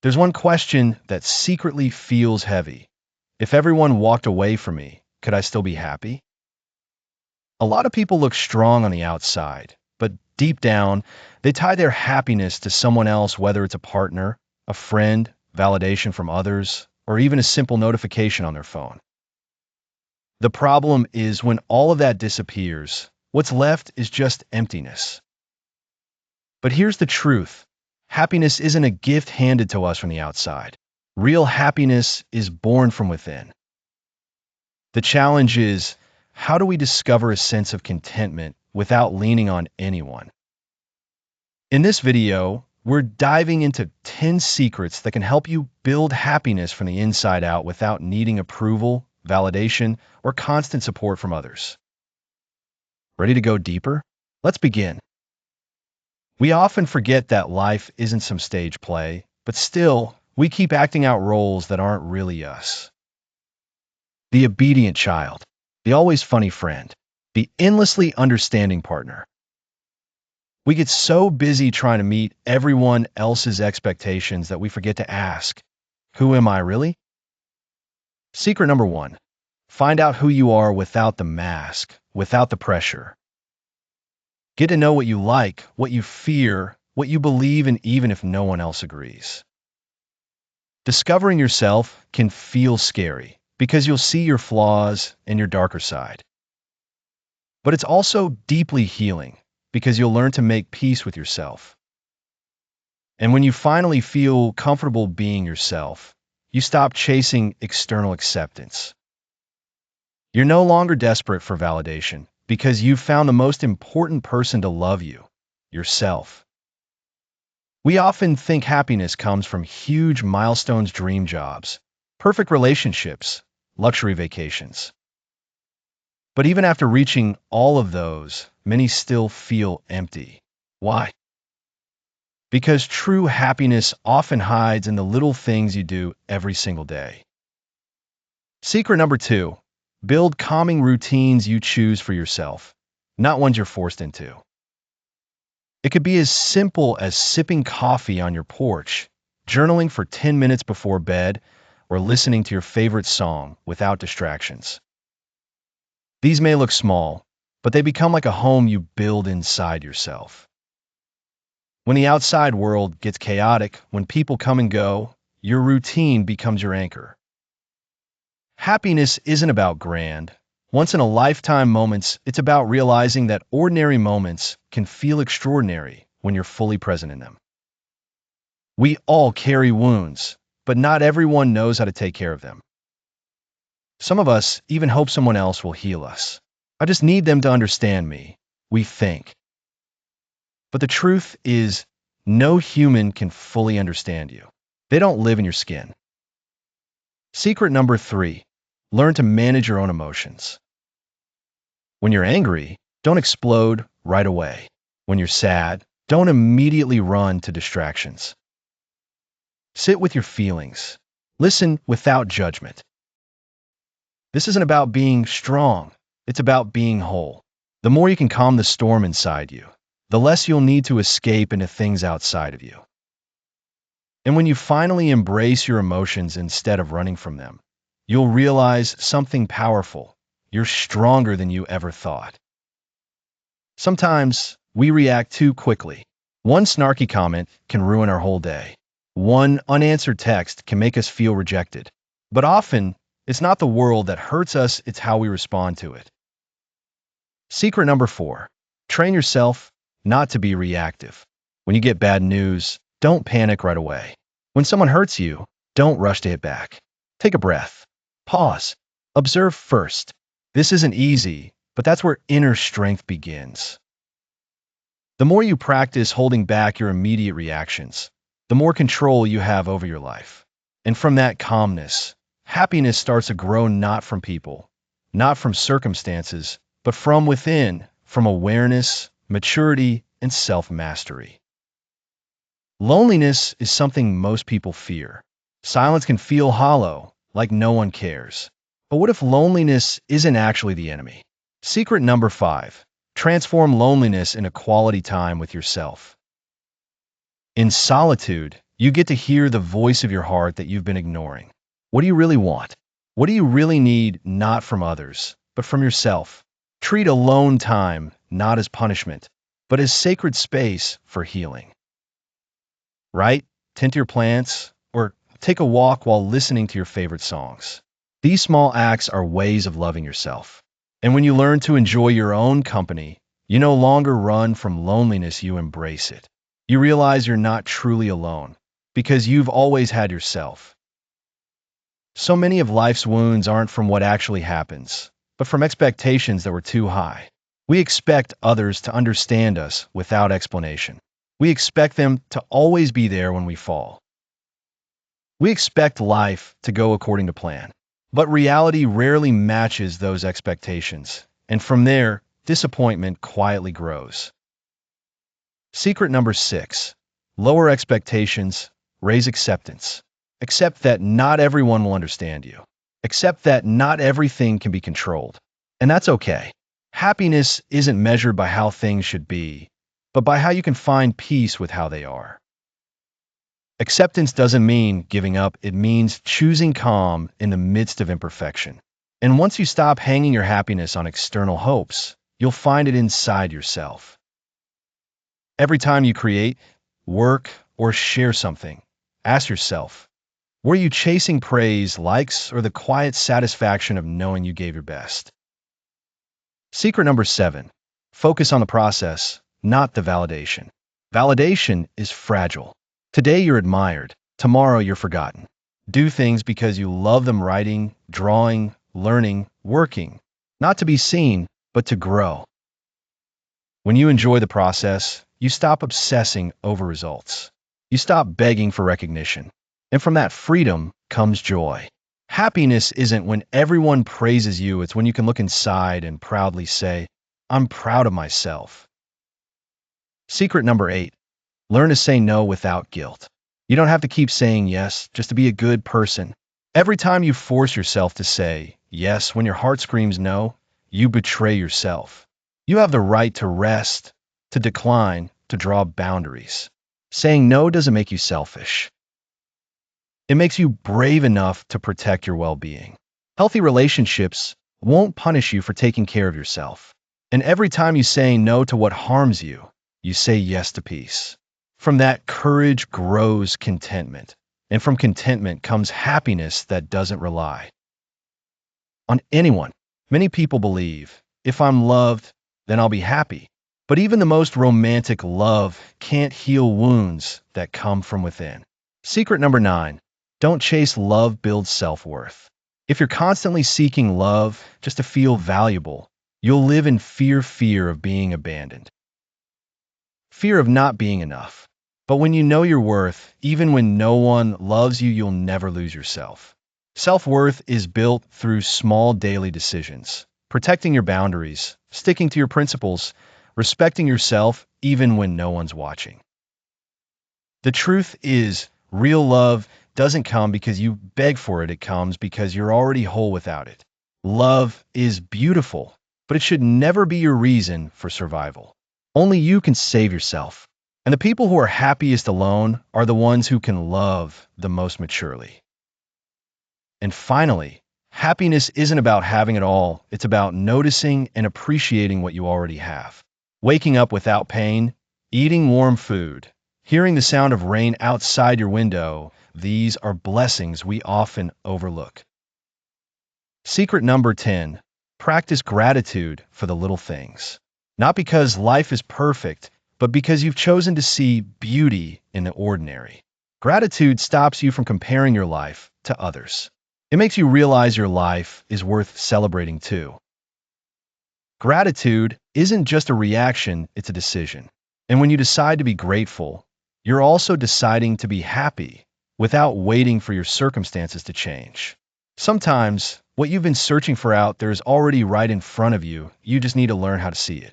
There's one question that secretly feels heavy. If everyone walked away from me, could I still be happy? A lot of people look strong on the outside, but deep down, they tie their happiness to someone else, whether it's a partner, a friend, validation from others, or even a simple notification on their phone. The problem is when all of that disappears, what's left is just emptiness. But here's the truth. Happiness isn't a gift handed to us from the outside. Real happiness is born from within. The challenge is, how do we discover a sense of contentment without leaning on anyone? In this video, we're diving into 10 secrets that can help you build happiness from the inside out without needing approval, validation, or constant support from others. Ready to go deeper? Let's begin. We often forget that life isn't some stage play, but still, we keep acting out roles that aren't really us. The obedient child, the always funny friend, the endlessly understanding partner. We get so busy trying to meet everyone else's expectations that we forget to ask, who am I really? Secret number 1, find out who you are without the mask, without the pressure. Get to know what you like, what you fear, what you believe in, even if no one else agrees. Discovering yourself can feel scary because you'll see your flaws and your darker side. But it's also deeply healing because you'll learn to make peace with yourself. And when you finally feel comfortable being yourself, you stop chasing external acceptance. You're no longer desperate for validation because you've found the most important person to love you, yourself. We often think happiness comes from huge milestones, dream jobs, perfect relationships, luxury vacations. But even after reaching all of those, many still feel empty. Why? Because true happiness often hides in the little things you do every single day. Secret number 2, build calming routines you choose for yourself, not ones you're forced into. It could be as simple as sipping coffee on your porch, journaling for 10 minutes before bed, or listening to your favorite song without distractions. These may look small, but they become like a home you build inside yourself. When the outside world gets chaotic, when people come and go, your routine becomes your anchor. Happiness isn't about grand, once-in-a-lifetime moments. It's about realizing that ordinary moments can feel extraordinary when you're fully present in them. We all carry wounds, but not everyone knows how to take care of them. Some of us even hope someone else will heal us. I just need them to understand me, we think. But the truth is, no human can fully understand you. They don't live in your skin. Secret number 3, learn to manage your own emotions. When you're angry, don't explode right away. When you're sad, don't immediately run to distractions. Sit with your feelings. Listen without judgment. This isn't about being strong. It's about being whole. The more you can calm the storm inside you, the less you'll need to escape into things outside of you. And when you finally embrace your emotions instead of running from them, you'll realize something powerful. You're stronger than you ever thought. Sometimes we react too quickly. One snarky comment can ruin our whole day. One unanswered text can make us feel rejected. But often, it's not the world that hurts us, it's how we respond to it. Secret number 4, train yourself not to be reactive. When you get bad news, don't panic right away. When someone hurts you, don't rush to hit back. Take a breath. Pause. Observe first. This isn't easy, but that's where inner strength begins. The more you practice holding back your immediate reactions, the more control you have over your life. And from that calmness, happiness starts to grow not from people, not from circumstances, but from within, from awareness, maturity, and self-mastery. Loneliness is something most people fear. Silence can feel hollow, like no one cares. But what if loneliness isn't actually the enemy? Secret number 5, transform loneliness into quality time with yourself. In solitude, You get to hear the voice of your heart that you've been ignoring. What do you really want? What do you really need, not from others, but from yourself? Treat alone time not as punishment, but as sacred space for healing. Right? Tend your plants, or take a walk while listening to your favorite songs. These small acts are ways of loving yourself. And when you learn to enjoy your own company, you no longer run from loneliness, you embrace it. You realize you're not truly alone, because you've always had yourself. So many of life's wounds aren't from what actually happens, but from expectations that were too high. We expect others to understand us without explanation. We expect them to always be there when we fall. We expect life to go according to plan. But reality rarely matches those expectations, and from there, disappointment quietly grows. Secret number 6. Lower expectations, raise acceptance. Accept that not everyone will understand you. Accept that not everything can be controlled. And that's okay. Happiness isn't measured by how things should be, but by how you can find peace with how they are. Acceptance doesn't mean giving up, it means choosing calm in the midst of imperfection. And once you stop hanging your happiness on external hopes, you'll find it inside yourself. Every time you create, work, or share something, ask yourself, were you chasing praise, likes, or the quiet satisfaction of knowing you gave your best? Secret number 7. Focus on the process, not the validation. Validation is fragile. Today you're admired, tomorrow you're forgotten. Do things because you love them: writing, drawing, learning, working. Not to be seen, but to grow. When you enjoy the process, you stop obsessing over results. You stop begging for recognition. And from that freedom comes joy. Happiness isn't when everyone praises you, it's when you can look inside and proudly say, I'm proud of myself. Secret number 8. Learn to say no without guilt. You don't have to keep saying yes just to be a good person. Every time you force yourself to say yes when your heart screams no, you betray yourself. You have the right to rest, to decline, to draw boundaries. Saying no doesn't make you selfish. It makes you brave enough to protect your well-being. Healthy relationships won't punish you for taking care of yourself. And every time you say no to what harms you, you say yes to peace. From that, courage grows contentment, and from contentment comes happiness that doesn't rely on anyone. Many people believe, if I'm loved, then I'll be happy. But even the most romantic love can't heal wounds that come from within. Secret number 9. Don't chase love, build self-worth. If you're constantly seeking love just to feel valuable, you'll live in fear of being abandoned. Fear of not being enough. But when you know your worth, even when no one loves you, you'll never lose yourself. Self-worth is built through small daily decisions, protecting your boundaries, sticking to your principles, respecting yourself even when no one's watching. The truth is, real love doesn't come because you beg for it, it comes because you're already whole without it. Love is beautiful, but it should never be your reason for survival. Only you can save yourself. And the people who are happiest alone are the ones who can love the most maturely. And finally, happiness isn't about having it all, it's about noticing and appreciating what you already have. Waking up without pain, eating warm food, hearing the sound of rain outside your window, these are blessings we often overlook. Secret number 10. Practice gratitude for the little things. Not because life is perfect, but because you've chosen to see beauty in the ordinary. Gratitude stops you from comparing your life to others. It makes you realize your life is worth celebrating too. Gratitude isn't just a reaction, it's a decision. And when you decide to be grateful, you're also deciding to be happy without waiting for your circumstances to change. Sometimes, what you've been searching for out there is already right in front of you, you just need to learn how to see it.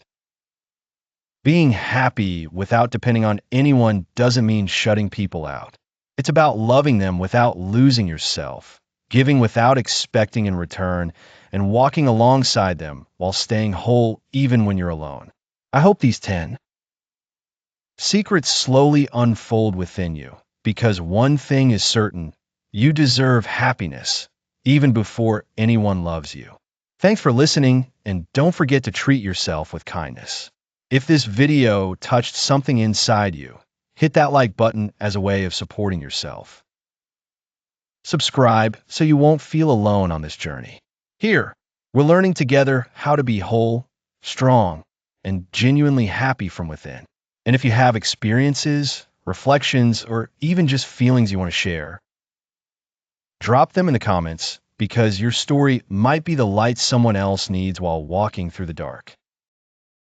Being happy without depending on anyone doesn't mean shutting people out. It's about loving them without losing yourself, giving without expecting in return, and walking alongside them while staying whole even when you're alone. I hope these 10 secrets slowly unfold within you, because one thing is certain: you deserve happiness, even before anyone loves you. Thanks for listening, and don't forget to treat yourself with kindness. If this video touched something inside you, hit that like button as a way of supporting yourself. Subscribe so you won't feel alone on this journey. Here, we're learning together how to be whole, strong, and genuinely happy from within. And if you have experiences, reflections, or even just feelings you want to share, drop them in the comments, because your story might be the light someone else needs while walking through the dark.